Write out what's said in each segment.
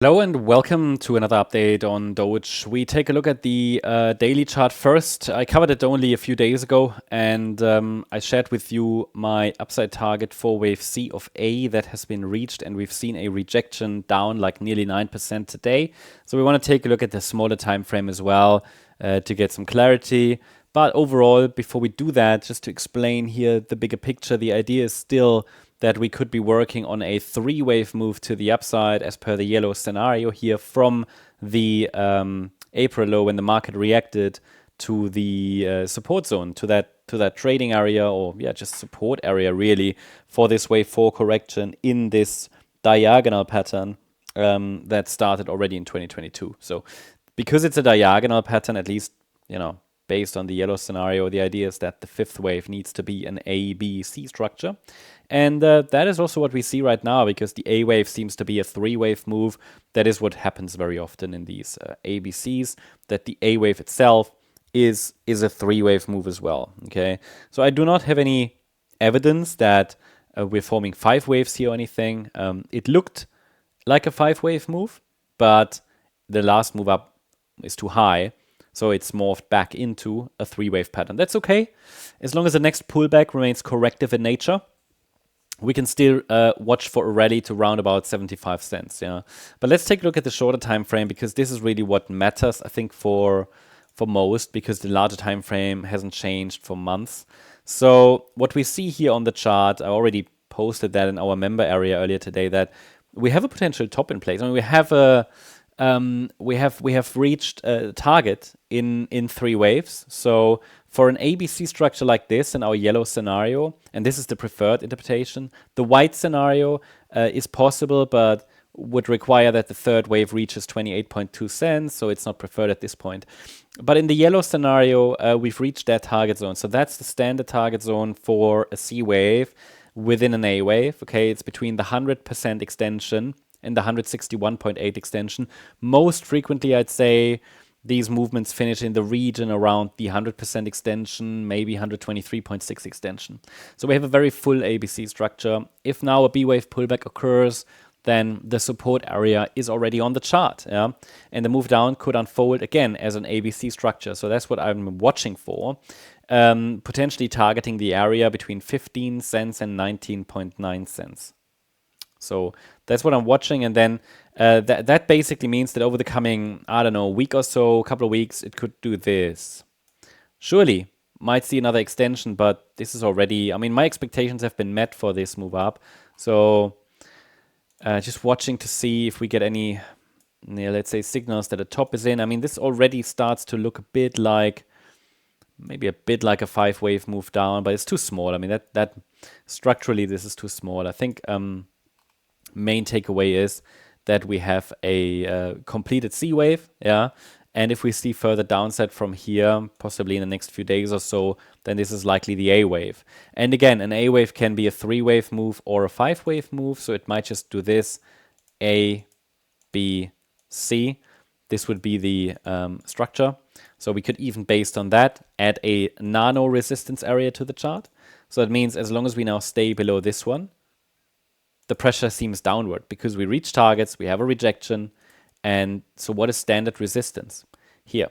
Hello and welcome to another update on Doge. We take a look at the daily chart first. I covered it only a few days ago, and I shared with you my upside target for wave C of A that has been reached, and we've seen a rejection down like nearly 9% today. So we want to take a look at the smaller time frame as well to get some clarity. But overall, before we do that, just to explain here the bigger picture, the idea is still that we could be working on a three-wave move to the upside as per the yellow scenario here from the April low when the market reacted to the support zone, to that trading area, or just support area really for this wave 4 correction in this diagonal pattern that started already in 2022. So because it's a diagonal pattern, at least, based on the yellow scenario, the idea is that the fifth wave needs to be an A, B, C structure. And that is also what we see right now, because the A wave seems to be a three-wave move. That is what happens very often in these ABCs, that the A wave itself is a three-wave move as well. Okay, so I do not have any evidence that we're forming five waves here or anything. It looked like a five-wave move, but the last move up is too high. So it's morphed back into a three-wave pattern. That's okay. As long as the next pullback remains corrective in nature, we can still watch for a rally to round about 75 cents. Yeah. But let's take a look at the shorter time frame, because this is really what matters, I think, for most, because the larger time frame hasn't changed for months. So what we see here on the chart, I already posted that in our member area earlier today, that we have a potential top in place. I mean, we have a we have reached a target in three waves. So for an ABC structure like this in our yellow scenario, and this is the preferred interpretation, the white scenario is possible, but would require that the third wave reaches 28.2 cents, so it's not preferred at this point. But in the yellow scenario, we've reached that target zone. So that's the standard target zone for a C wave within an A wave. Okay, it's between the 100% extension and the 161.8 extension. Most frequently, I'd say these movements finish in the region around the 100% extension, maybe 123.6 extension. So we have a very full ABC structure. If now a B wave pullback occurs, then the support area is already on the chart. Yeah? And the move down could unfold again as an ABC structure. So that's what I'm watching for. Potentially targeting the area between 15 cents and 19.9 cents. So that's what I'm watching, and then that basically means that over the coming, I don't know, week or so, couple of weeks, it could do this. Surely, might see another extension, but this is already, I mean, my expectations have been met for this move up. So just watching to see if we get any, let's say, signals that a top is in. I mean, this already starts to look a bit like, maybe a bit like a five-wave move down, but it's too small. I mean, that structurally, this is too small. I think main takeaway is that we have a completed C wave, yeah, and if we see further downside from here, possibly in the next few days or so, then this is likely the A wave. And again, an A wave can be a three-wave move or a five-wave move, so it might just do this: A, B, C. This would be the structure. So we could even, based on that, add a nano resistance area to the chart. So that means as long as we now stay below this one, the pressure seems downward, because we reach targets, we have a rejection. And so what is standard resistance? Here,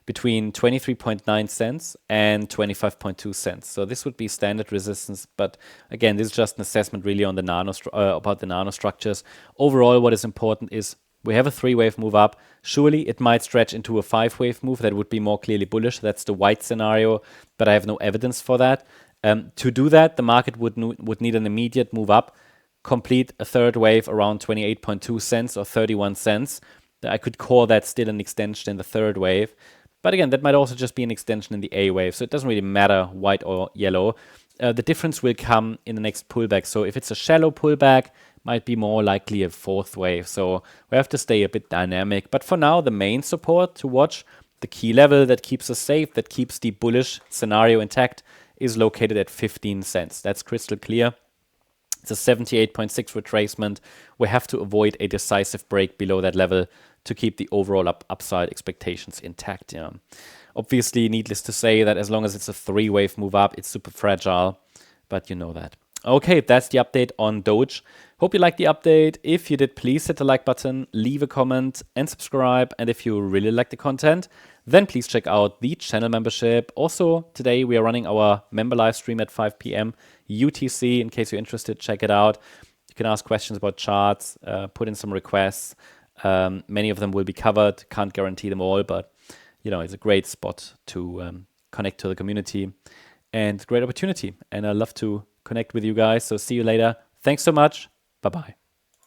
between 23.9 cents and 25.2 cents. So this would be standard resistance. But again, this is just an assessment really on the about the nanostructures. Overall, what is important is we have a three-wave move up. Surely it might stretch into a five-wave move that would be more clearly bullish. That's the white scenario, but I have no evidence for that. To do that, the market would need an immediate move up, complete a third wave around 28.2 cents or 31 cents. I could call that still an extension in the third wave. But again, that might also just be an extension in the A wave. So it doesn't really matter white or yellow. The difference will come in the next pullback. So if it's a shallow pullback, might be more likely a fourth wave. So we have to stay a bit dynamic. But for now, the main support to watch, the key level that keeps us safe, that keeps the bullish scenario intact, is located at 15 cents. That's crystal clear. It's a 78.6 retracement. We have to avoid a decisive break below that level to keep the overall upside expectations intact. Yeah. Obviously, needless to say that as long as it's a three-wave move up, it's super fragile, but you know that. Okay, that's the update on Doge. Hope you liked the update. If you did, please hit the like button, leave a comment, and subscribe. And if you really like the content, then please check out the channel membership. Also, today we are running our member live stream at 5 p.m. UTC. In case you're interested, check it out. You can ask questions about charts, put in some requests. Many of them will be covered. Can't guarantee them all, but it's a great spot to connect to the community and great opportunity. And I love to connect with you guys. So see you later. Thanks so much. Bye-bye.